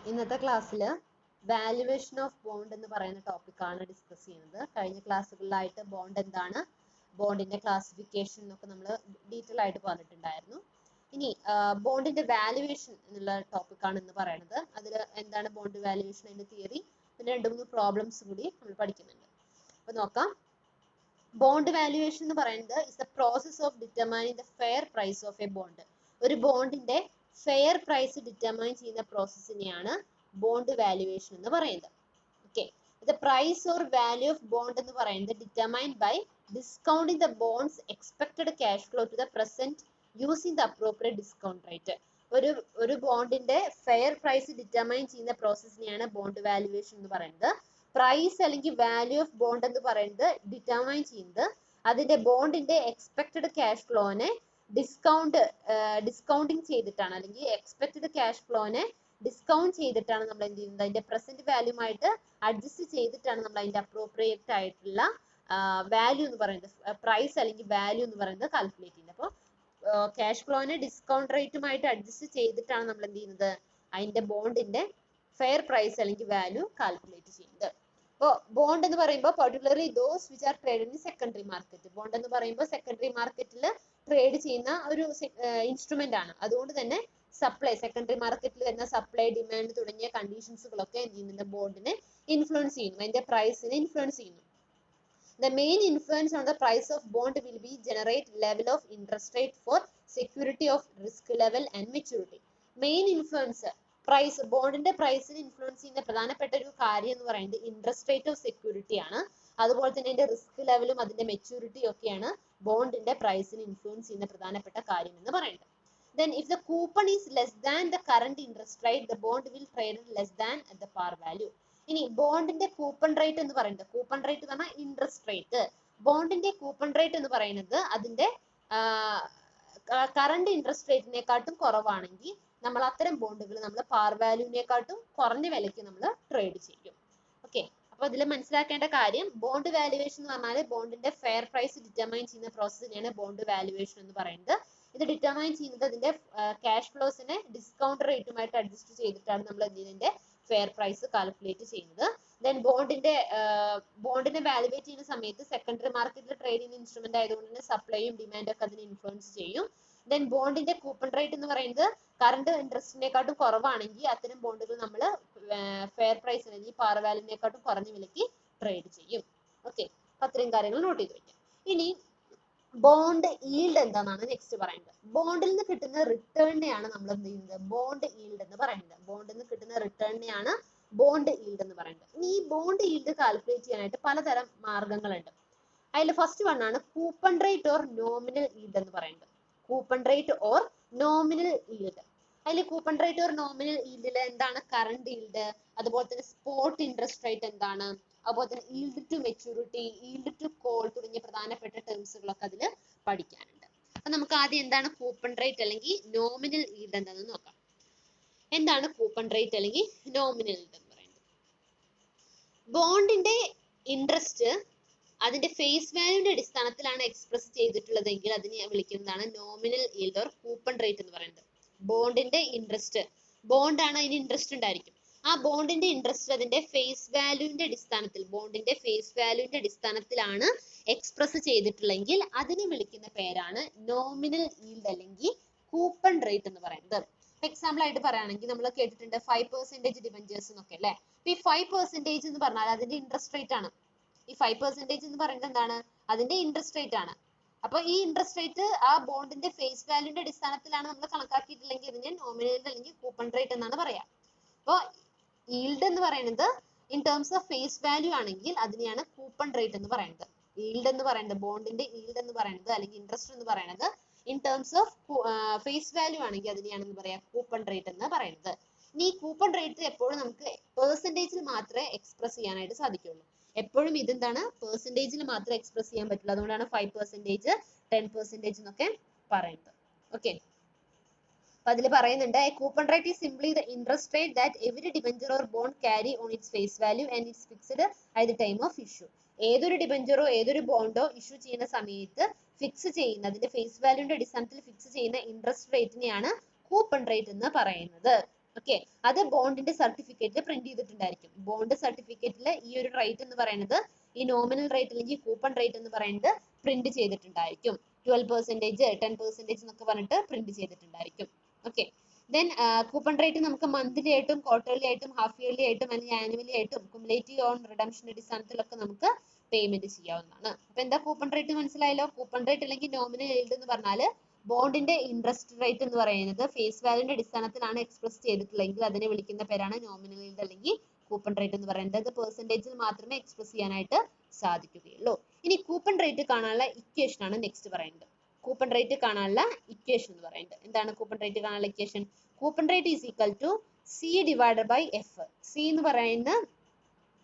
ഇന്നത്തെ ക്ലാസ്സിൽ valuation of bond എന്ന് പറയുന്ന ടോപ്പിക്കാണ് ഡിസ്കസ് ചെയ്യുന്നത്. കഴിഞ്ഞ ക്ലാസ്സുകളിലായിട്ട് ബോണ്ട് എന്താണ്, ബോണ്ടിന്റെ ക്ലാസിഫിക്കേഷൻ എന്നൊക്കെ നമ്മൾ ഡീറ്റെയിൽ ആയിട്ട് പറഞ്ഞിട്ടുണ്ടായിരുന്നു. ഇനി ബോണ്ടിന്റെ വാല്യുവേഷൻ എന്നുള്ള ടോപ്പിക്കാണ് ഇന്ന് പറയുന്നത്. അതിൽ എന്താണ് ബോണ്ട് വാല്യുവേഷൻ, അതിന്റെ തിയറി, പിന്നെ 2-3 പ്രോബ്ലംസ് കൂടി നമ്മൾ പഠിക്കുന്നുണ്ട്. അപ്പൊ നോക്കാം. ബോണ്ട് വാല്യുവേഷൻ എന്ന് പറയുന്നത് is the process of determining the fair price of a bond. ഒരു ബോണ്ടിന്റെ ഫെയർ പ്രൈസ് ഡിറ്റർമൈൻ ചെയ്യുന്ന പ്രോസസ്സിനെയാണ് ബോണ്ട് വാല്യുവേഷൻ എന്ന് പറയുന്നത്. Okay, the price or value of bond എന്ന് പറയുന്നത് determined by discounting the bond's expected cash flow to the present using the appropriate discount rate. ഒരു ബോണ്ടിന്റെ fair price determine ചെയ്യുന്ന പ്രോസസ്സിനെയാണ് bond valuation എന്ന് പറയുന്നത്. പ്രൈസ് അല്ലെങ്കിൽ വാല്യൂ ഓഫ് ബോണ്ട് എന്ന് പറയുന്നത് ഡിറ്റർമൈൻ ചെയ്യുന്നത് അതിന്റെ ബോണ്ടിന്റെ എക്സ്പെക്ടഡ് ക്യാഷ് ഫ്ലോനെ ഡിസ്കൗണ്ടിങ് ചെയ്തിട്ടാണ്, അല്ലെങ്കിൽ എക്സ്പെക്ടഡ് ക്യാഷ് ഫ്ലോനെ ഡിസ്കൗണ്ട് ചെയ്തിട്ടാണ് നമ്മൾ എന്ത് ചെയ്യുന്നത്, അതിന്റെ പ്രസന്റ് വാല്യൂമായിട്ട് അഡ്ജസ്റ്റ് ചെയ്തിട്ടാണ് നമ്മൾ അതിന്റെ അപ്രോപ്രിയേറ്റ് ആയിട്ടുള്ള വാല്യൂ എന്ന് പറയുന്നത്, പ്രൈസ് അല്ലെങ്കിൽ വാല്യൂ എന്ന് പറയുന്നത് കാൽക്കുലേറ്റ് ചെയ്യുന്നത്. അപ്പോൾ ക്യാഷ് ഫ്ലോനെ ഡിസ്കൗണ്ട് റേറ്റുമായിട്ട് അഡ്ജസ്റ്റ് ചെയ്തിട്ടാണ് നമ്മൾ എന്ത് ചെയ്യുന്നത്, അതിന്റെ ബോണ്ടിന്റെ ഫെയർ പ്രൈസ് അല്ലെങ്കിൽ വാല്യൂ കാൽക്കുലേറ്റ് ചെയ്യുന്നത്. അപ്പോൾ ബോണ്ട് എന്ന് പറയുമ്പോൾ particularly those which are traded in secondary market. Bond എന്ന് പറയുമ്പോൾ സെക്കൻഡറി മാർക്കറ്റിൽ ട്രേഡ് ചെയ്യുന്ന ഒരു ഇൻസ്ട്രുമെന്റ് ആണ്. അതുകൊണ്ട് തന്നെ സപ്ലൈ, സെക്കൻഡറി മാർക്കറ്റിൽ വരുന്ന സപ്ലൈ, ഡിമാൻഡ് തുടങ്ങിയ കണ്ടീഷൻസുകളൊക്കെ എന്ത് ചെയ്യുന്നുണ്ട്, ബോണ്ടിനെ ഇൻഫ്ലുവൻസ് ചെയ്യുന്നു, അതിന്റെ പ്രൈസിനെ ഇൻഫ്ലുവൻസ് ചെയ്യുന്നു. The main influence on the price of bond will be generate level of interest rate for security of risk level and maturity. Main influence price, ബോണ്ടിന്റെ പ്രൈസിനെ ഇൻഫ്ലുവൻസ് ചെയ്യുന്ന പ്രധാനപ്പെട്ട ഒരു കാര്യം എന്ന് പറയുന്നത് ഇൻട്രസ്റ്റ് റേറ്റ് ഓഫ് സെക്യൂരിറ്റി ആണ്. അതുപോലെ തന്നെ അതിന്റെ റിസ്ക് ലെവലും അതിന്റെ മെച്യൂരിറ്റിയും ഒക്കെയാണ് ബോണ്ടിന്റെ പ്രൈസിനെ ഇൻഫ്ലുവൻസ് ചെയ്യുന്ന പ്രധാനപ്പെട്ട കാര്യം എന്ന് പറയുന്നത്. Then if the coupon is less than the current interest rate, the bond will trade less than at the par value. ഇനി ബോണ്ടിന്റെ കൂപ്പൺ റേറ്റ് എന്ന് പറയുന്നത്, കൂപ്പൺ റേറ്റ് എന്ന് പറഞ്ഞാൽ ഇൻട്രസ്റ്റ് റേറ്റ്. ബോണ്ടിന്റെ കൂപ്പൺ റേറ്റ് എന്ന് പറയുന്നത് അതിന്റെ കറണ്ട് ഇൻട്രസ്റ്റ് റേറ്റിനെക്കാട്ടും കുറവാണെങ്കിൽ നമ്മൾ അത്തരം ബോണ്ടുകൾ നമ്മൾ പാർ വാല്യൂവിനെക്കാട്ടും കുറഞ്ഞ വിലയ്ക്ക് നമ്മൾ ട്രേഡ് ചെയ്യും. ഓക്കെ, അപ്പൊ ഇതിൽ മനസ്സിലാക്കേണ്ട കാര്യം, ബോണ്ട് വാല്യുവേഷൻ എന്ന് പറഞ്ഞാൽ ബോണ്ടിന്റെ ഫെയർ പ്രൈസ് ഡിറ്റർമൈൻ ചെയ്യുന്ന പ്രോസസ്സിനെയാണ് ബോണ്ട് വാല്യുവേഷൻ എന്ന് പറയുന്നത്. ഇത് ഡിറ്റർമൈൻ ചെയ്യുന്നത് അതിന്റെ ക്യാഷ് ഫ്ലോസിനെ ഡിസ്കൗണ്ട് റേറ്റുമായിട്ട് അഡ്ജസ്റ്റ് ചെയ്തിട്ടാണ് നമ്മൾ ഇതിന്റെ ഫെയർ പ്രൈസ് കാൽക്കുലേറ്റ് ചെയ്യുന്നത്. ദെൻ ബോണ്ടിനെ വാല്യുവേറ്റ് ചെയ്യുന്ന സമയത്ത് സെക്കൻഡറി മാർക്കറ്റിൽ ട്രേഡ് ചെയ്യുന്ന ഇൻസ്ട്രുമെന്റ് ആയതുകൊണ്ട് തന്നെ സപ്ലൈയും ഡിമാൻഡും ഒക്കെ അതിനെ ഇൻഫ്ലുവൻസ് ചെയ്യും. ദെൻ ബോണ്ടിന്റെ കൂപ്പൺ റേറ്റ് എന്ന് പറയുന്നത് കറണ്ട് ഇൻട്രസ്റ്റിനെക്കാട്ടും കുറവാണെങ്കിൽ അത്തരം ബോണ്ടുകൾ നമ്മൾ ഫെയർ പ്രൈസ് അല്ലെങ്കിൽ പാർ വാല്യൂവിനെക്കാട്ടും കുറഞ്ഞ വിലയ്ക്ക് ട്രേഡ് ചെയ്യും. ഓക്കെ, അത്രയും കാര്യങ്ങൾ നോട്ട് ചെയ്ത് വെക്കാം. ഇനി ബോണ്ട് ഈൽഡ് എന്താണെന്നാണ് നെക്സ്റ്റ് പറയുന്നത്. ബോണ്ടിൽ നിന്ന് കിട്ടുന്ന റിട്ടേണിനെയാണ് നമ്മൾ എന്ത് ചെയ്യുന്നത്, ബോണ്ട് ഈൽഡ് എന്ന് പറയുന്നത്. ബോണ്ടിൽ നിന്ന് കിട്ടുന്ന റിട്ടേണിനെയാണ് ബോണ്ട് ഈൽഡ് എന്ന് പറയുന്നത്. ഇനി ഈ ബോണ്ട് ഈൽഡ് കാൽക്കുലേറ്റ് ചെയ്യാനായിട്ട് പലതരം മാർഗങ്ങളുണ്ട്. അതിൽ ഫസ്റ്റ് വൺ ആണ് coupon rate or nominal yield എന്ന് പറയുന്നത്. Coupon rate or nominal yield. അതിൽ കൂപ്പൺ റേറ്റ് ഓർ നോമിനൽ ഈൽഡിൽ എന്താണ് കറണ്ട് ഈൽഡ്, അതുപോലെ തന്നെ സ്പോട്ട് ഇൻട്രസ്റ്റ് റേറ്റ് എന്താണ്, അതുപോലെ തന്നെ yield to maturity, yield to call തുടങ്ങിയ പ്രധാനപ്പെട്ട ടേംസുകളൊക്കെ അതിൽ പഠിക്കാനുണ്ട്. അപ്പൊ നമുക്ക് ആദ്യം എന്താണ് കൂപ്പൺ റേറ്റ് അല്ലെങ്കിൽ നോമിനൽ ഈൽഡ് എന്താണെന്ന് നോക്കാം. എന്താണ് കൂപ്പൺ റേറ്റ് അല്ലെങ്കിൽ നോമിനൽ ഈൽഡ് എന്ന് പറയുന്നത്? ബോണ്ടിന്റെ ഇൻട്രസ്റ്റ് അതിന്റെ ഫേസ് വാല്യൂന്റെ അടിസ്ഥാനത്തിലാണ് എക്സ്പ്രസ് ചെയ്തിട്ടുള്ളതെങ്കിൽ അതിനെ വിളിക്കുന്നതാണ് nominal yield or coupon rate എന്ന് പറയുന്നത്. ബോണ്ടിന്റെ ഇൻട്രസ്റ്റ്, ബോണ്ടാണ് അതിന് ഇൻട്രസ്റ്റ് ഉണ്ടായിരിക്കും. ആ ബോണ്ടിന്റെ ഇൻട്രസ്റ്റ് അതിന്റെ ഫേസ് വാല്യൂവിന്റെ അടിസ്ഥാനത്തിൽ, ബോണ്ടിന്റെ ഫേസ് വാല്യൂവിന്റെ അടിസ്ഥാനത്തിലാണ് എക്സ്പ്രസ് ചെയ്തിട്ടുള്ളെങ്കിൽ അതിനെ വിളിക്കുന്ന പേരാണ് നോമിനൽ ഈൽഡ് അല്ലെങ്കിൽ കൂപ്പൺ റേറ്റ് എന്ന് പറയുന്നത്. എക്സാമ്പിൾ ആയിട്ട് പറയുകയാണെങ്കിൽ നമ്മൾ കേട്ടിട്ടുണ്ട് 5% ഡിബഞ്ചേഴ്സ് എന്നൊക്കെ അല്ലെ. ഈ 5% എന്ന് പറഞ്ഞാൽ അതിന്റെ ഇൻട്രസ്റ്റ് റേറ്റ് ആണ്. ഈ 5% എന്ന് പറയുന്നത് എന്താണ്, അതിന്റെ ഇൻട്രസ്റ്റ് റേറ്റ് ആണ്. അപ്പൊ ഈ ഇൻട്രസ്റ്റ് റേറ്റ് ആ ബോണ്ടിന്റെ ഫേസ് വാല്യൂന്റെ അടിസ്ഥാനത്തിലാണ് നമ്മൾ കണക്കാക്കിയിട്ടില്ലെങ്കിൽ ഇതിനെ നോമിനൽ അല്ലെങ്കിൽ കൂപ്പൺ റേറ്റ് എന്നാണ് പറയാ. അപ്പോൾ ഈൽഡ് എന്ന് പറയുന്നത് in terms of face value ആണെങ്കിൽ അതിനെയാണ് കൂപ്പൺ റേറ്റ് എന്ന് പറയുന്നത്. ഈൽഡ് എന്ന് പറയുന്നത്, ബോണ്ടിന്റെ ഈൽഡ് എന്ന് പറയുന്നത് അല്ലെങ്കിൽ ഇൻട്രസ്റ്റ് എന്ന് പറയുന്നത് in terms of face value ആണെങ്കിൽ അതിനെയാണെന്ന് പറയാ കൂപ്പൺ റേറ്റ് എന്ന് പറയുന്നത്. ഇനി ഈ കൂപ്പൺ റേറ്റ് എപ്പോഴും നമുക്ക് പെർസെന്റേജിൽ മാത്രമേ എക്സ്പ്രസ് ചെയ്യാനായിട്ട് സാധിക്കുള്ളൂ. എപ്പോഴും ഇതെന്താണ്, പെർസെന്റേജിൽ മാത്രമേ എക്സ്പ്രസ് ചെയ്യാൻ പറ്റുള്ളൂ. അതുകൊണ്ടാണ് 5%, 10% എന്നൊക്കെ പറയുന്നത്. ഓക്കെ, അപ്പൊ അതിൽ പറയുന്നുണ്ട് coupon rate is simply the interest rate that every debenture or bond carry on its face value and its fixed at the time of issue. ഏതൊരു ഡിബഞ്ചറോ ഏതൊരു ബോണ്ടോ ഇഷ്യൂ ചെയ്യുന്ന സമയത്ത് ഫിക്സ് ചെയ്യുന്ന, അതിന്റെ ഫേസ് വാല്യൂന്റെ അടിസ്ഥാനത്തിൽ ഫിക്സ് ചെയ്യുന്ന ഇൻട്രസ്റ്റ് റേറ്റിനെയാണ് കൂപ്പൺ റേറ്റ് എന്ന് പറയുന്നത്. ഓക്കെ, അത് ബോണ്ടിന്റെ സർട്ടിഫിക്കറ്റിൽ പ്രിന്റ് ചെയ്തിട്ടുണ്ടായിരിക്കും. ബോണ്ട് സർട്ടിഫിക്കറ്റിൽ ഈ ഒരു റേറ്റ് എന്ന് പറയുന്നത്, ഈ നോമിനൽ റേറ്റ് അല്ലെങ്കിൽ കൂപ്പൺ റേറ്റ് എന്ന് പറയുന്നത് പ്രിന്റ് ചെയ്തിട്ടുണ്ടായിരിക്കും. 12%, 10% എന്നൊക്കെ പറഞ്ഞിട്ട് print ചെയ്തിട്ടുണ്ടായിരിക്കും. Okay, then coupon rate നമുക്ക് മന്ത്ലി ആയിട്ടും ക്വാർട്ടർലി ആയിട്ടും ഹാഫ് ഇയർലി ആയിട്ടും അല്ലെങ്കിൽ ആനുവലി ആയിട്ടും കുമുലേറ്റീവ് ഓൺ റിഡംഷൻ അടിസ്ഥാനത്തിലൊക്കെ നമുക്ക് പേയ്മെന്റ് ചെയ്യാവുന്നതാണ്. അപ്പൊ എന്താ കൂപ്പൺ റേറ്റ് മനസ്സിലായല്ലോ. കൂപ്പൺ റേറ്റ് അല്ലെങ്കിൽ നോമിനൽ yield എന്ന് പറഞ്ഞാൽ ബോണ്ടിന്റെ ഇൻട്രസ്റ്റ് റേറ്റ് എന്ന് പറയുന്നത് ഫേസ് വാല്യൂന്റെ അടിസ്ഥാനത്തിലാണ് എക്സ്പ്രസ് ചെയ്തിട്ടുള്ളതെങ്കിൽ അതിനെ വിളിക്കുന്ന പേരാണ് നോമിനൽ yield അല്ലെങ്കിൽ കൂപ്പൺ റേറ്റ് എന്ന് പറയുന്നത്. അത് പെർസെന്റേജിൽ മാത്രമേ എക്സ്പ്രസ് ചെയ്യാനായിട്ട് സാധിക്കുകയുള്ളൂ. ഇനി കൂപ്പൺ റേറ്റ് കാണാനുള്ള ഇക്വേഷൻ ആണ് നെക്സ്റ്റ് പറയുന്നത്. കൂപ്പൺ റേറ്റ് കാണാനുള്ള ഇക്വേഷൻ എന്ന് പറയുന്നത് എന്താണ്? കൂപ്പൺ റേറ്റ് കാണാനുള്ള equation, coupon rate is equal to C divided by F. C എന്ന് പറയുന്ന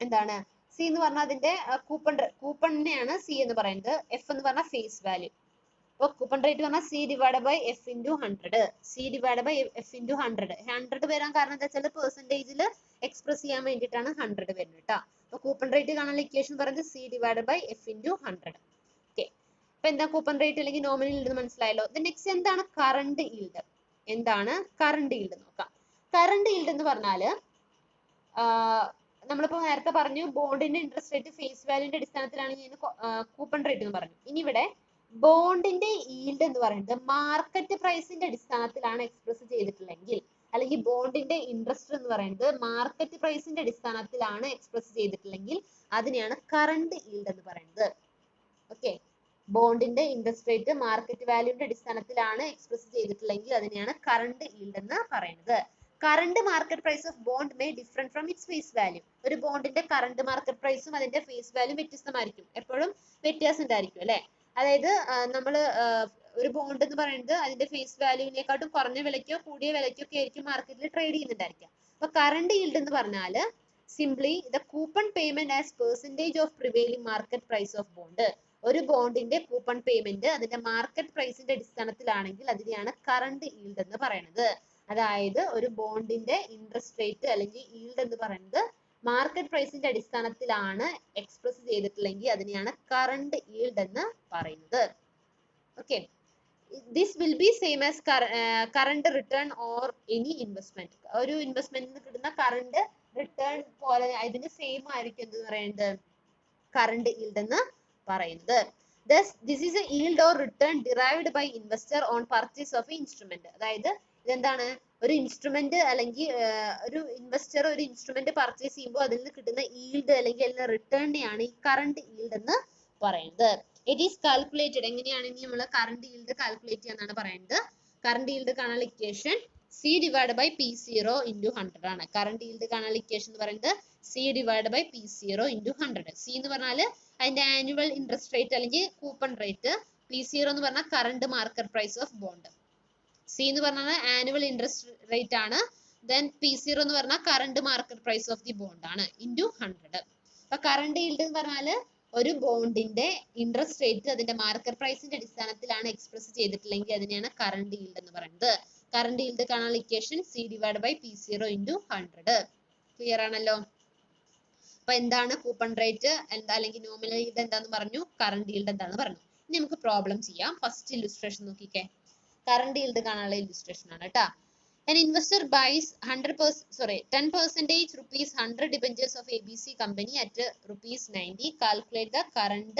എന്താണ്? സി എന്ന് പറഞ്ഞാൽ അതിന്റെ കൂപ്പണിനെയാണ് സി എന്ന് പറയുന്നത്. എഫ് എന്ന് പറഞ്ഞാൽ ഫേസ് വാല്യൂ. അപ്പോൾ കൂപ്പൺ റേറ്റ് പറഞ്ഞാൽ C divide by F into 100. C divide by F into 100. 100 വരാൻ കാരണം എന്താ വെച്ചാൽ പെർസെന്റേജിൽ എക്സ്പ്രസ് ചെയ്യാൻ വേണ്ടിയിട്ടാണ് 100 വരുന്നത് കേട്ടോ. അപ്പോൾ കൂപ്പൺ റേറ്റ് കാണാനുള്ള ഇക്വേഷൻ പറയുന്നത് C divide by F into 100. Okay, അപ്പൊ എന്താ കൂപ്പൺ റേറ്റ് അല്ലെങ്കിൽ നോമിനൽ yield മനസ്സിലായല്ലോ. നെക്സ്റ്റ് എന്താണ് കറണ്ട് yield? എന്താണ് കറണ്ട് yield നോക്കാം. കറണ്ട് yield എന്ന് പറഞ്ഞാല് നമ്മളിപ്പോ നേരത്തെ പറഞ്ഞു ബോണ്ടിന്റെ ഇൻട്രസ്റ്റ് റേറ്റ് ഫേസ് വാല്യൂന്റെ അടിസ്ഥാനത്തിലാണ് കൂപ്പൺ റേറ്റ് എന്ന് പറഞ്ഞു. ഇനി ഇവിടെ ബോണ്ടിന്റെ yield എന്ന് പറയുന്നത് മാർക്കറ്റ് പ്രൈസിന്റെ അടിസ്ഥാനത്തിലാണ് എക്സ്പ്രസ് ചെയ്തിട്ടുള്ളെങ്കിൽ, അല്ലെങ്കിൽ ബോണ്ടിന്റെ ഇൻട്രസ്റ്റ് എന്ന് പറയുന്നത് മാർക്കറ്റ് പ്രൈസിന്റെ അടിസ്ഥാനത്തിലാണ് എക്സ്പ്രസ് ചെയ്തിട്ടുള്ളെങ്കിൽ അതിനെയാണ് കറണ്ട് yield എന്ന് പറയുന്നത്. ഓക്കെ, ബോണ്ടിന്റെ ഇൻട്രസ്റ്റ് റേറ്റ് മാർക്കറ്റ് വാല്യൂന്റെ അടിസ്ഥാനത്തിലാണ് എക്സ്പ്രസ് ചെയ്തിട്ടുള്ളെങ്കിൽ അതിനെയാണ് കറണ്ട് yield എന്ന് പറയുന്നത്. Current market price of bond may different from its face value. ഒരു ബോണ്ടിന്റെ കറണ്ട് മാർക്കറ്റ് പ്രൈസും അതിന്റെ ഫേസ് വാല്യൂ വ്യത്യസ്തമായിരിക്കും. എപ്പോഴും വ്യത്യാസം ഉണ്ടായിരിക്കും അല്ലെ. അതായത് നമ്മൾ ഒരു ബോണ്ട് എന്ന് പറയുന്നത് അതിന്റെ ഫേസ് വാല്യൂവിനെക്കാട്ടും കുറഞ്ഞ വിലയ്ക്കോ കൂടിയ വിലയ്ക്കോ ഒക്കെ ആയിരിക്കും മാർക്കറ്റിൽ ട്രേഡ് ചെയ്യുന്നുണ്ടായിരിക്കുക. അപ്പൊ കറണ്ട് yield എന്ന് പറഞ്ഞാൽ simply the coupon payment as percentage of prevailing market price of bond. ഒരു ബോണ്ടിന്റെ കൂപ്പൺ പേയ്മെന്റ് അതിന്റെ മാർക്കറ്റ് പ്രൈസിന്റെ അടിസ്ഥാനത്തിലാണെങ്കിൽ അതിനെയാണ് കറണ്ട് yield എന്ന് പറയുന്നത്. അതായത് ഒരു ബോണ്ടിന്റെ ഇൻട്രസ്റ്റ് റേറ്റ് അല്ലെങ്കിൽ yield എന്ന് പറയുന്നത് മാർക്കറ്റ് പ്രൈസിന്റെ അടിസ്ഥാനത്തിലാണ് എക്സ്പ്രസ് ചെയ്തിട്ടുള്ളെങ്കിൽ അതിനെയാണ് കറണ്ട് yield എന്ന് പറയുന്നത്. Okay, this will be same as current written or any investment. ഒരു ഇൻവെസ്റ്റ്മെന്റിന് കിട്ടുന്ന കറണ്ട് റിട്ടേൺ പോലെ ഇതിന് സെയിം ആയിരിക്കും എന്ന് പറയുന്നത് കറണ്ട് yield എന്ന് പറയുന്നത്. Thus, this is a yield or return derived by investor on purchase of an instrument. അതായത് ഇതെന്താണ്? ഒരു ഇൻസ്ട്രുമെന്റ് അല്ലെങ്കിൽ ഒരു ഇൻവെസ്റ്റർ ഒരു ഇൻസ്ട്രുമെന്റ് പർച്ചേസ് ചെയ്യുമ്പോൾ അതിൽ നിന്ന് കിട്ടുന്ന yield അല്ലെങ്കിൽ അതിന്റെ റിട്ടേണിനെയാണ് ഈ കറണ്ട് yield എന്ന് പറയുന്നത്. It is calculated. എങ്ങനെയാണെങ്കിൽ നമ്മൾ കറണ്ട് yield കാൽക്കുലേറ്റ് ചെയ്യാന്നാണ് പറയുന്നത്. കറണ്ട് yield കാണാനുള്ള equation C divide by P 0 into 100 ആണ്. കറണ്ട് yield കാണാനുള്ള ഇക്വേഷൻ എന്ന് പറയുന്നത് C divide by P 0 into 100. C എന്ന് പറഞ്ഞാൽ അതിന്റെ ആനുവൽ ഇൻട്രസ്റ്റ് റേറ്റ് അല്ലെങ്കിൽ കൂപ്പൺ റേറ്റ്. പി 0 എന്ന് പറഞ്ഞാൽ current market price of bond. C എന്ന് പറഞ്ഞാൽ ആനുവൽ ഇൻട്രസ്റ്റ് റേറ്റ് ആണ്. ദെൻ പി 0 എന്ന് പറഞ്ഞാൽ current market price of the bond ആണ് ഇൻറ്റു 100. അപ്പൊ കറണ്ട് yield എന്ന് പറഞ്ഞാൽ ഒരു ബോണ്ടിന്റെ ഇൻട്രസ്റ്റ് റേറ്റ് അതിന്റെ മാർക്കറ്റ് പ്രൈസിന്റെ അടിസ്ഥാനത്തിലാണ് എക്സ്പ്രസ് ചെയ്തിട്ടുള്ളെങ്കിൽ അതിനെയാണ് കറണ്ട് yield എന്ന് പറയുന്നത്. കറണ്ട് yield കാണാനുള്ള equation C divide by P 0 into 100. Clear ആണല്ലോ. അപ്പൊ എന്താണ് കൂപ്പൺ റേറ്റ് എന്താ അല്ലെങ്കിൽ നോമിനൽ yield എന്താന്ന് പറഞ്ഞു, കറണ്ട് yield എന്താന്ന് പറഞ്ഞു. ഇനി നമുക്ക് പ്രോബ്ലം ചെയ്യാം. ഫസ്റ്റ് ഇല്ലുസ്ട്രേഷൻ നോക്കിക്കേ. കറണ്ട് yield കാണാനുള്ള ഇല്ലുസ്ട്രേഷൻ ആണ് കേട്ടോ. An investor buys 10% rupees 100 debentures of ABC company at rupees 90. Calculate the current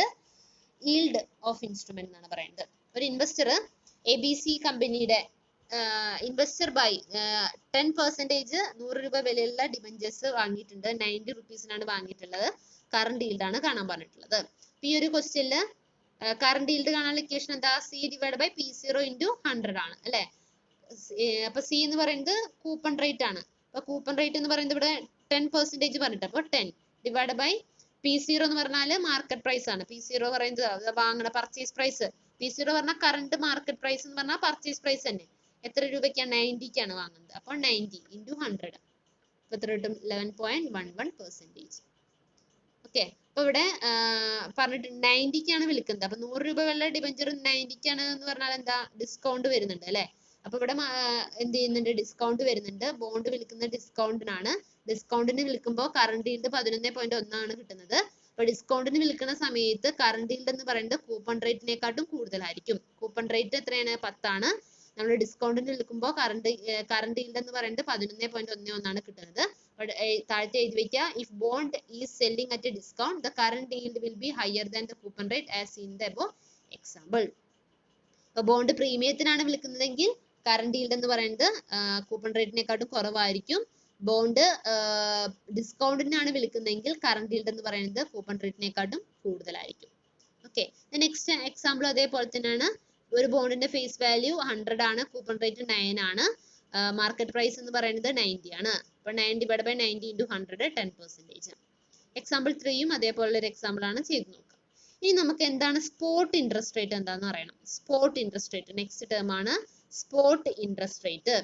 yield of instrument എന്നാണ് പറയുന്നത്. ഒരു ഇൻവെസ്റ്റർ ABC കമ്പനിയുടെ ഇൻവെസ്റ്റർ ബൈ 10% 100 രൂപ വിലയുള്ള ഡിബഞ്ചേഴ്സ് വാങ്ങിയിട്ടുണ്ട്. 90 റുപ്പീസിനാണ് വാങ്ങിയിട്ടുള്ളത്. കറണ്ട് yield ആണ് കാണാൻ പറഞ്ഞിട്ടുള്ളത്. ഈ ഒരു ക്വസ്റ്റ്യനില് കറണ്ട് yield കാണാനുള്ള ഇക്വേഷൻ എന്താ? C divide by P 0 into 100 ആണ് അല്ലെ. അപ്പൊ സി എന്ന് പറയുന്നത് കൂപ്പൺ റേറ്റ് ആണ്. അപ്പൊ കൂപ്പൺ റേറ്റ് എന്ന് പറയുന്നത് ഇവിടെ 10% പറഞ്ഞിട്ട്, അപ്പൊ 10 ഡിവൈഡ് ബൈ പി 0 എന്ന് പറഞ്ഞാല് മാർക്കറ്റ് പ്രൈസ് ആണ്. പി 0 പറയുന്നത് വാങ്ങണ പർച്ചേസ് പ്രൈസ്. പി 0 പറഞ്ഞാൽ കറണ്ട് മാർക്കറ്റ് പ്രൈസ് എന്ന് പറഞ്ഞാൽ പർച്ചേസ് പ്രൈസ് തന്നെ. എത്ര രൂപയ്ക്കാണ്? 90ക്കാണ് വാങ്ങുന്നത്. അപ്പോൾ 90 ഇൻറ്റു 100 അപ്പൊ എത്ര കിട്ടും? 11.11%. ഓക്കെ, അപ്പൊ ഇവിടെ പറഞ്ഞിട്ട് 90ക്കാണ് വിൽക്കുന്നത്. അപ്പൊ 100 രൂപ വില ഡിബഞ്ചർ 90ക്കാണ് എന്ന് പറഞ്ഞാൽ എന്താ? ഡിസ്കൗണ്ട് വരുന്നുണ്ട് അല്ലെ. അപ്പൊ ഇവിടെ എന്ത് ചെയ്യുന്നുണ്ട്? ഡിസ്കൗണ്ട് വരുന്നുണ്ട്. ബോണ്ട് വിൽക്കുന്ന ഡിസ്കൗണ്ടിനാണ്. ഡിസ്കൗണ്ടിന് വിൽക്കുമ്പോൾ കറണ്ട് yield 11.1 ആണ് കിട്ടുന്നത്. അപ്പൊ ഡിസ്കൗണ്ടിന് വിൽക്കുന്ന സമയത്ത് കറണ്ട് yield എന്ന് പറയുന്നത് കൂപ്പൺ റേറ്റിനെക്കാട്ടും കൂടുതലായിരിക്കും. കൂപ്പൺ റേറ്റ് എത്രയാണ്? 10 ആണ്. നമ്മൾ ഡിസ്കൗണ്ടിന് വിൽക്കുമ്പോൾ കറണ്ട് yield എന്ന് പറയുന്നത് 11.11 കിട്ടുന്നത്. താഴത്തെ എഴുതി വെക്കുക, if bond is selling at a discount the current yield will be higher than the coupon rate as in the above example. Bond പ്രീമിയത്തിനാണ് വിൽക്കുന്നതെങ്കിൽ കറണ്ട് yield എന്ന് പറയുന്നത് കൂപ്പൺ റേറ്റിനെക്കാട്ടും കുറവായിരിക്കും. ബോണ്ട് ഡിസ്കൗണ്ടിനാണ് വിൽക്കുന്നതെങ്കിൽ കറണ്ട് yield എന്ന് പറയുന്നത് കൂപ്പൺ റേറ്റിനെക്കാട്ടും കൂടുതലായിരിക്കും. ഓക്കെ, നെക്സ്റ്റ് എക്സാമ്പിൾ അതേപോലെ തന്നെയാണ്. ഒരു ബോണ്ടിന്റെ ഫേസ് വാല്യൂ 100 ആണ്, കൂപ്പൺ റേറ്റ് 9 ആണ്, മാർക്കറ്റ് പ്രൈസ് എന്ന് പറയുന്നത് 90 ആണ്. അപ്പൊ 9/90 into 100 10%. എക്സാമ്പിൾ 3യും അതേപോലെ ഒരു എക്സാമ്പിൾ ആണ്, ചെയ്ത് നോക്കാം. ഇനി നമുക്ക് എന്താണ് സ്പോട്ട് ഇൻട്രസ്റ്റ് റേറ്റ് എന്താണെന്ന് അറിയണം. Spot interest rate next term ആണ്. സ്പോട്ട് ഇൻട്രസ്റ്റ് റേറ്റ്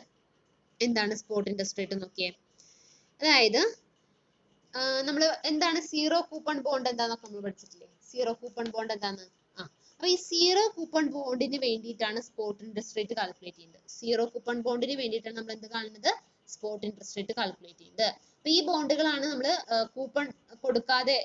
എന്താണ്? സ്പോട്ട് ഇൻട്രസ്റ്റ് റേറ്റ് നോക്കിയേ. അതായത് നമ്മൾ എന്താണ് സീറോ കൂപ്പൺ ബോണ്ട് എന്താന്നൊക്കെ നമ്മൾ പഠിച്ചിട്ടില്ലേ? സീറോ കൂപ്പൺ ബോണ്ട് എന്താന്ന്? അപ്പൊ ഈ സീറോ കൂപ്പൺ ബോണ്ടിന് വേണ്ടിയിട്ടാണ് സ്പോട്ട് ഇൻട്രസ്റ്റ് റേറ്റ് കാൽക്കുലേറ്റ് ചെയ്യുന്നത്. സീറോ കൂപ്പൺ ബോണ്ടിന് വേണ്ടിയിട്ടാണ് നമ്മൾ എന്ത് കാണുന്നത്? സ്പോട്ട് ഇൻട്രസ്റ്റ് റേറ്റ് കാൽക്കുലേറ്റ് ചെയ്യുന്നത്. അപ്പൊ ഈ ബോണ്ടുകളാണ് നമ്മൾ കൂപ്പൺ കൊടുക്കാതെ,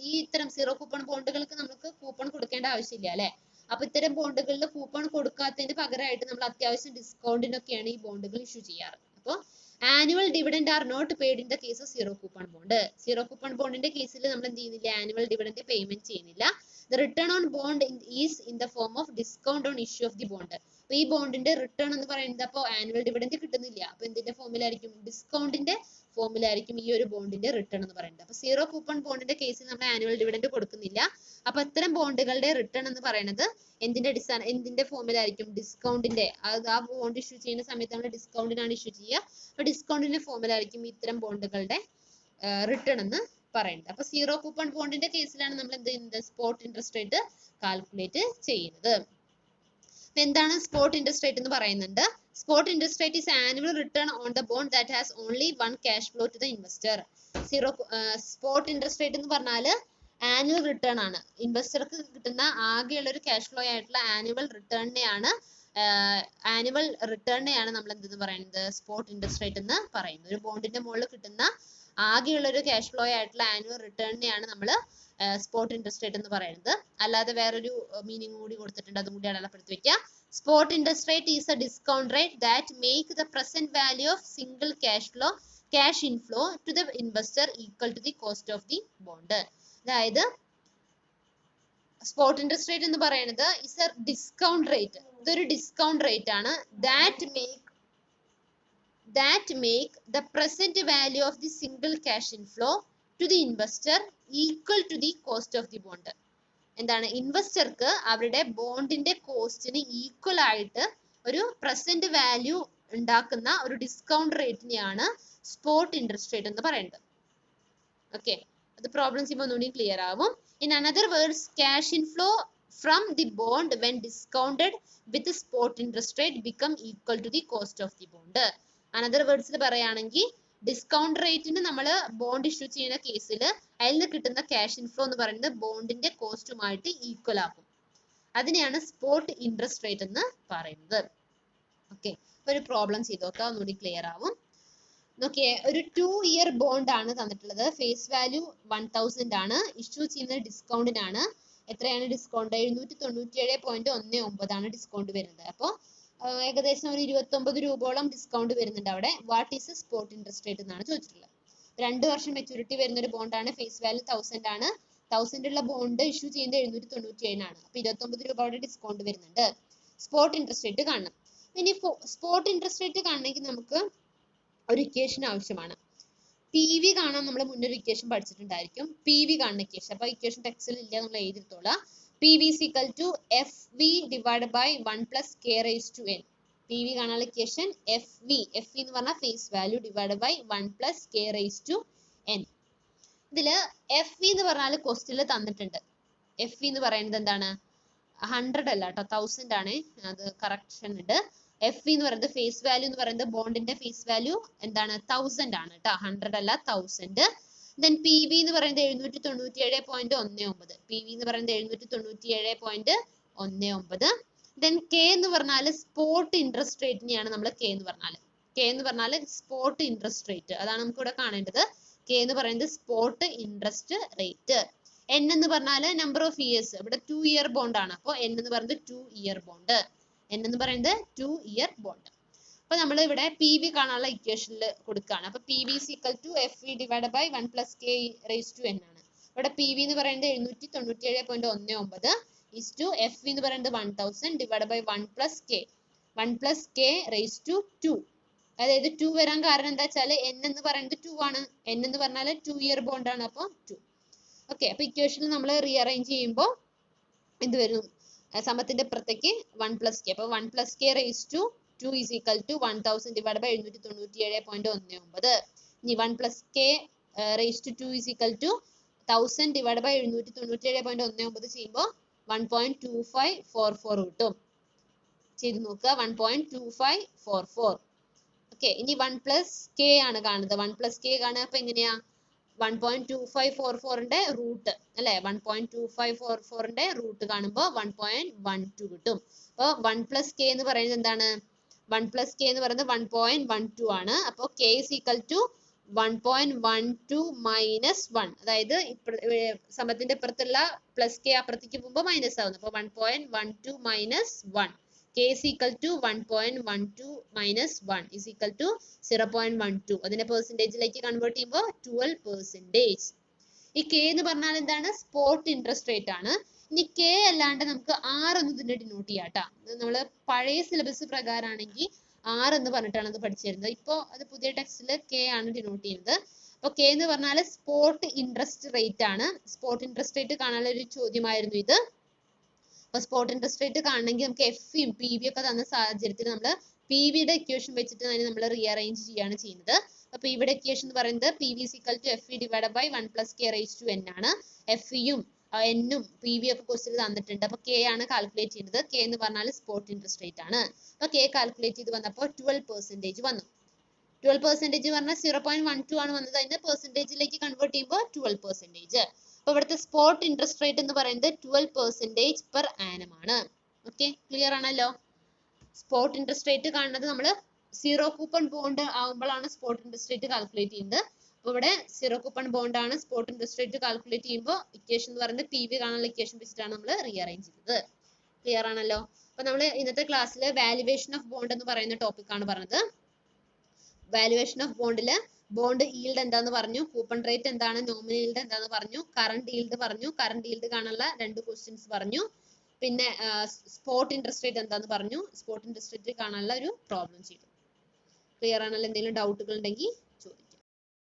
ഈ ഇത്തരം സീറോ കൂപ്പൺ ബോണ്ടുകൾക്ക് നമുക്ക് കൂപ്പൺ കൊടുക്കേണ്ട ആവശ്യമില്ല അല്ലെ. അപ്പൊ ഇത്തരം ബോണ്ടുകളിൽ കൂപ്പൺ കൊടുക്കാത്തതിന് പകരമായിട്ട് നമ്മൾ അത്യാവശ്യം ഡിസ്കൗണ്ടിനൊക്കെയാണ് ഈ ബോണ്ടുകൾ ഇഷ്യൂ ചെയ്യാറ്. അപ്പോൾ annual dividend are not paid in the case of zero coupon bond. Zero coupon ബോണ്ടിന്റെ കേസിൽ നമ്മൾ എന്ത് ചെയ്യുന്നില്ല? ആനുവൽ ഡിവിഡൻഡ് പേയ്മെന്റ് ചെയ്യുന്നില്ല. The return on bond is in the form of discount on issue of the bond. അപ്പൊ ഈ ബോണ്ടിന്റെ return എന്ന് പറയുന്നത് അപ്പോൾ ആനുവൽ ഡിവിഡൻഡ് കിട്ടുന്നില്ല. അപ്പൊ എന്തിന്റെ ഫോമിലായിരിക്കും? ഡിസ്കൗണ്ടിന്റെ ഫോമിലായിരിക്കും ഈ ഒരു ബോണ്ടിന്റെ റിട്ടേൺ എന്ന് പറയുന്നത്. അപ്പൊ സീറോ കൂപ്പൺ ബോണ്ടിന്റെ കേസിൽ നമ്മൾ ആനുവൽ ഡിവിഡൻഡ് കൊടുക്കുന്നില്ല. അപ്പൊ ഇത്തരം ബോണ്ടുകളുടെ റിട്ടേൺ എന്ന് പറയുന്നത് എന്തിന്റെ ഫോമിലായിരിക്കും? ഡിസ്കൗണ്ടിന്റെ. ആ ബോണ്ട് ഇഷ്യൂ ചെയ്യുന്ന സമയത്ത് നമ്മൾ ഡിസ്കൗണ്ടിനാണ് ഇഷ്യൂ ചെയ്യുക. അപ്പൊ ഡിസ്കൗണ്ടിന്റെ ഫോമിലായിരിക്കും ഇത്തരം ബോണ്ടുകളുടെ റിട്ടേൺ എന്ന് പറയുന്നത്. അപ്പൊ സീറോ കൂപ്പൺ ബോണ്ടിന്റെ കേസിലാണ് നമ്മൾ എന്ത് ചെയ്യുന്നത്? സ്പോട്ട് ഇൻട്രസ്റ്റ് റേറ്റ് കാൽക്കുലേറ്റ് ചെയ്യുന്നത്. എന്താണ് സ്പോട്ട് ഇൻട്രസ്റ്റ് റേറ്റ് എന്ന് പറയുന്നുണ്ട്. Spot interest rate is annual return on the bond that has only one cash flow to the investor. Spot interest rate എന്ന് പറഞ്ഞാൽ ആനുവൽ റിട്ടേൺ ആണ്. ഇൻവെസ്റ്റർക്ക് കിട്ടുന്ന ആകെയുള്ള ഒരു ക്യാഷ് ഫ്ലോ ആയിട്ടുള്ള ആനുവൽ റിട്ടേണിനെയാണ് നമ്മൾ എന്തെന്ന് പറയുന്നത്? സ്പോട്ട് ഇൻട്രസ്റ്റ് റേറ്റ് എന്ന് പറയുന്നത്. ഒരു ബോണ്ടിന്റെ മുകളിൽ കിട്ടുന്ന ആകെയുള്ള ഒരു ക്യാഷ് ഫ്ലോ ആയിട്ടുള്ള ആനുവൽ റിട്ടേണിനെയാണ് നമ്മൾ സ്പോട്ട് ഇൻട്രസ്റ്റ് റേറ്റ് എന്ന് പറയുന്നത്. അല്ലാതെ വേറൊരു മീനിങ് കൂടി കൊടുത്തിട്ടുണ്ട്, അതും കൂടി അടയാളപ്പെടുത്തി വെക്കുക. Spot interest rate is a discount rate that make the present value of single cash inflow to the investor equal to the cost of the bond. അതായത് സ്പോട്ട് ഇൻട്രസ്റ്റ് റേറ്റ് എന്ന് പറയുന്നത് ഇസ് എ ഡിസ്കൗണ്ട് റേറ്റ്. ഇതൊരു discount rate ആണ്. that make the present value of the single cash inflow to the investor equal to the cost of the bond. എന്താണ്? ഇൻവെസ്റ്റർക്ക് അവരുടെ ബോണ്ടിന്റെ കോസ്റ്റിന് equal ആയിട്ട് ഒരു present value ഉണ്ടാക്കുന്ന ഒരു ഡിസ്കൗണ്ട് റേറ്റിനെയാണ് സ്പോട്ട് ഇൻട്രസ്റ്റ് റേറ്റ് എന്ന് പറയുന്നത്. ഓക്കെ, അത് പ്രോബ്ലം ചെയ്യുമ്പോൾ ഒന്നുകൂടി ക്ലിയർ ആവും. In another words, cash inflow from the bond when discounted with the spot interest rate become equal to the cost of the bond. Another വേർഡ്സിൽ പറയുകയാണെങ്കിൽ discount റേറ്റിന് നമ്മൾ ബോണ്ട് ഇഷ്യൂ ചെയ്യുന്ന കേസിൽ അതിൽ നിന്ന് കിട്ടുന്ന ക്യാഷ് ഇൻഫ്ലോ എന്ന് പറയുന്നത് ബോണ്ടിന്റെ കോസ്റ്റുമായിട്ട് ഈക്വൽ ആകും. അതിനെയാണ് സ്പോട്ട് ഇൻട്രസ്റ്റ് റേറ്റ് എന്ന് പറയുന്നത്. ഓക്കെ, ഒരു പ്രോബ്ലം ചെയ്ത് നോക്കാം, ഒന്നുകൂടി ക്ലിയർ ആവും. നോക്കിയേ, ഒരു 2 year ബോണ്ട് ആണ് തന്നിട്ടുള്ളത്. ഫേസ് വാല്യൂ 1000 ആണ്. ഇഷ്യൂ ചെയ്യുന്നത് ഡിസ്കൗണ്ടിനാണ്. എത്രയാണ് ഡിസ്കൗണ്ട്? 797.19 ആണ് ഡിസ്കൗണ്ട് വരുന്നത്. അപ്പോൾ ഏകദേശം ഒരു 29 രൂപയോളം ഡിസ്കൗണ്ട് വരുന്നുണ്ട് അവിടെ. What is spot interest rate എന്നാണ് ചോദിച്ചിട്ടുള്ളത്. 2 വർഷം മെച്ചൂരിറ്റി വരുന്ന ഒരു ബോണ്ടാണ്. ഫേസ് വാല്യൂ 1000 ആണ്. 1000 ഉള്ള ബോണ്ട് ഇഷ്യൂ ചെയ്യുന്നത് 797 ആണ്. അപ്പൊ 29 രൂപ അവിടെ ഡിസ്കൗണ്ട് വരുന്നുണ്ട്. സ്പോട്ട് ഇൻട്രസ്റ്റ് റേറ്റ് കാണണം. ഇനി സ്പോട്ട് ഇൻട്രസ്റ്റ് റേറ്റ് കാണണമെങ്കിൽ നമുക്ക് ഒരു ഇക്വേഷൻ ആവശ്യമാണ്. പി വി കാണാൻ നമ്മൾ മുന്നൊരു ഇക്വേഷൻ പഠിച്ചിട്ടുണ്ടായിരിക്കും. പി വി കാണുന്ന ഇക്വേഷൻ. അപ്പൊ ഇക്വേഷൻ ടെക്സ്റ്റിൽ ഇല്ല, നമ്മൾ എഴുതിത്തോളാം. P V is equal to F V divided by 1 plus k raised to n. P V കാണാനുള്ള ഇക്വേഷൻ എഫ് വി എന്ന് പറഞ്ഞാൽ face value divided by 1 plus k raised to n. ഇതില് എഫ് വി എന്ന് പറഞ്ഞാൽ ക്വസ്റ്റ്യനിൽ തന്നിട്ടുണ്ട്. എഫ് വി എന്ന് പറയുന്നത് എന്താണ്? 100 അല്ല കേട്ടോ, 1000 ആണ്. അത് കറക്ഷൻ ഉണ്ട്. എഫ് എന്ന് പറയുന്നത് ഫേസ് വാല്യൂ എന്ന് പറയുന്നത് ബോണ്ടിന്റെ ഫേസ് വാല്യൂ എന്താണ്? 1000 ആണ് കേട്ടോ, 100 അല്ല, 1000. ദെൻ പി വി എന്ന് പറയുന്നത് 797.19. പി വി എന്ന് പറയുന്നത് 797.19. ദെൻ കെ എന്ന് പറഞ്ഞാൽ സ്പോട്ട് ഇൻട്രസ്റ്റ് റേറ്റിനെയാണ് നമ്മൾ കെ എന്ന് പറഞ്ഞാൽ സ്പോട്ട് ഇൻട്രസ്റ്റ് റേറ്റ്. അതാണ് നമുക്ക് ഇവിടെ കാണേണ്ടത്. കെ എന്ന് പറയുന്നത് സ്പോട്ട് ഇൻട്രസ്റ്റ് റേറ്റ്. എൻ എന്ന് പറഞ്ഞാൽ നമ്പർ ഓഫ് ഇയേഴ്സ്. ഇവിടെ 2 year ബോണ്ട് ആണ്. അപ്പോൾ എൻ എന്ന് പറയുന്നത് 2 year ബോണ്ട്. N എന്ന് പറയുന്നത് 2 year bond. അപ്പോൾ നമ്മൾ ഇവിടെ PV കാണാനുള്ള ഇക്വേഷനിൽ കൊടുക്കുകയാണ്. അപ്പോൾ PV is equal to FV divided by 1 plus K raised to N ആണ്. ഇവിടെ PV എന്ന് പറയുന്നത് 797.19 is to FV എന്ന് പറയുന്നത് 1000 divided by 1 plus K. 1 plus K raised to 2. അതായത് 2 വരാൻ കാരണം എന്താ വെച്ചാൽ N എന്ന് പറയുന്നത് 2 ആണ്. N എന്ന് പറഞ്ഞാൽ 2 year bond ആണ്. അപ്പോൾ 2. ഓക്കെ, അപ്പോൾ ഇക്വേഷനിൽ നമ്മൾ റീഅറേഞ്ച് ചെയ്യുമ്പോൾ എന്ത് വരും? സമത്തിന്റെ പുറത്തേക്ക് 1 plus K. അപ്പോൾ 1 plus K raised to 2 is equal to 1000 divided by 797.19. ഇനി 1 plus K raised to 2 is equal to 1000 divided by 797.19 ചെയ്യുമ്പോൾ 1.2544 കിട്ടും. ചെയ്ത് നോക്കുക, 1.2544. ഓക്കെ, ഇനി 1 plus K ആണ് കാണുന്നത്. 1 plus K കാണുക. അപ്പോൾ എങ്ങനെയാ? 1.2544ന്റെ റൂട്ട് അല്ലെ, 1.2544ന്റെ റൂട്ട് കാണുമ്പോൾ 1.12 കിട്ടും. അപ്പോൾ 1 plus K എന്ന് പറയുന്നത് എന്താണ്? 1 plus K എന്ന് പറയുന്നത് 1.12 ആണ്. അപ്പോൾ K is equal to 1.12 minus 1. അതായത് സമത്തിന്റെ ഇപ്പുറത്തുള്ള പ്ലസ് K അപ്പുറത്തേക്ക് പോകുമ്പോൾ മൈനസ് ആവുന്നു. അപ്പോൾ 1.12 minus 1. K is equal to 1.12 minus 1 is equal to 0.12. അതിനെ പെർസെന്റേജിലേക്ക് കൺവേർട്ട് ചെയ്യുമ്പോൾ 12%. ഈ K എന്ന് പറഞ്ഞാൽ എന്താണ്? സ്പോട്ട് ഇൻട്രസ്റ്റ് റേറ്റ് ആണ്. ഇനി K അല്ലാണ്ട് നമുക്ക് R എന്ന് ഇതിനെ ഡിനോട്ട് ചെയ്യാം കേട്ടോ. നമ്മൾ പഴയ സിലബസ് പ്രകാരമാണെങ്കിൽ R എന്ന് പറഞ്ഞിട്ടാണ് അത് പഠിച്ചിരുന്നത്. ഇപ്പോൾ അത് പുതിയ ടെക്സ്റ്റിൽ K ആണ് ഡിനോട്ട് ചെയ്യുന്നത്. അപ്പോൾ K എന്ന് പറഞ്ഞാൽ സ്പോട്ട് ഇൻട്രസ്റ്റ് റേറ്റ് ആണ്. സ്പോട്ട് ഇൻട്രസ്റ്റ് റേറ്റ് കാണാനുള്ള ഒരു ചോദ്യമായിരുന്നു ഇത്. അപ്പോൾ സ്പോട്ട് ഇൻട്രസ്റ്റ് റേറ്റ് കാണണമെങ്കിൽ നമുക്ക് എഫ്യും പി വി ഒക്കെ തന്ന സാഹചര്യത്തിൽ നമ്മൾ പി വിയുടെ ഇക്വേഷൻ വെച്ചിട്ട് തന്നെ നമ്മൾ റീഅറേഞ്ച് ചെയ്യുകയാണ് ചെയ്യുന്നത്. അപ്പോൾ പി വിയുടെ ഇക്വേഷൻ എന്ന് പറയുന്നത് P V is equal to F E divided by 1 plus K raised to N ആണ്. എഫ്ഇയും എന്നും പി വി ഒക്കെ ക്വസ്റ്റ്യൻ തന്നിട്ടുണ്ട്. അപ്പോൾ K ആണ് കാൽക്കുലേറ്റ് ചെയ്യുന്നത്. K എന്ന് പറഞ്ഞാൽ സ്പോട്ട് ഇൻട്രസ്റ്റ് റേറ്റ് ആണ്. അപ്പോൾ K കാൽക്കുലേറ്റ് ചെയ്ത് വന്നപ്പോൾ 12% വന്നു. 12% പറഞ്ഞാൽ 0.12 ആണ് വന്നത്. അതിന്റെ പെർസെന്റേജിലേക്ക് കൺവേർട്ട് ചെയ്യുമ്പോൾ 12%. അപ്പോൾ ഇവിടുത്തെ സ്പോട്ട് ഇൻട്രസ്റ്റ് റേറ്റ് എന്ന് പറയുന്നത് 12% per annum ആണ്. ഓക്കെ, ക്ലിയർ ആണല്ലോ? സ്പോട്ട് ഇൻട്രസ്റ്റ് റേറ്റ് കാണുന്നത് നമ്മൾ സീറോ കൂപ്പൺ ബോണ്ട് ആകുമ്പോഴാണ് സ്പോട്ട് ഇൻട്രസ്റ്റ് റേറ്റ് കാൽക്കുലേറ്റ് ചെയ്യുന്നത്. അപ്പോൾ ഇവിടെ സീറോ കൂപ്പൺ ബോണ്ട് ആണ് സ്പോട്ട് ഇൻട്രസ്റ്റ് റേറ്റ് കാൽക്കുലേറ്റ് ചെയ്യുമ്പോൾ ഇക്വേഷൻ എന്ന് പറയുന്നത് പി വി കാണാനുള്ള ഇക്വേഷൻ വെച്ചിട്ടാണ് നമ്മൾ റീഅറേഞ്ച് ചെയ്തത്. ക്ലിയർ ആണല്ലോ? അപ്പോൾ നമ്മൾ ഇന്നത്തെ ക്ലാസ്സിൽ വാല്യുവേഷൻ ഓഫ് ബോണ്ട് എന്ന് പറയുന്ന ടോപ്പിക് ആണ് പറഞ്ഞത്. വാല്യുവേഷൻ ഓഫ് ബോണ്ടില് ബോണ്ട് ഈൽഡ് എന്താന്ന് പറഞ്ഞു, കൂപ്പൺ റേറ്റ് എന്താണ്, നോമിനൽ ഈൽഡ് എന്താന്ന് പറഞ്ഞു, കറണ്ട് ഈൽഡ് പറഞ്ഞു, കറണ്ട് ഈൽഡ് കാണാനുള്ള 2 ക്വസ്റ്റ്യൻസ് പറഞ്ഞു, പിന്നെ സ്പോട്ട് ഇൻട്രസ്റ്റ് റേറ്റ് എന്താന്ന് പറഞ്ഞു, സ്പോട്ട് ഇൻട്രസ്റ്റ് റേറ്റ് കാണാനുള്ള ഒരു പ്രോബ്ലം ചെയ്തു. ക്ലിയർ ആണല്ലോ? എന്തെങ്കിലും ഡൗട്ടുകൾ ഉണ്ടെങ്കിൽ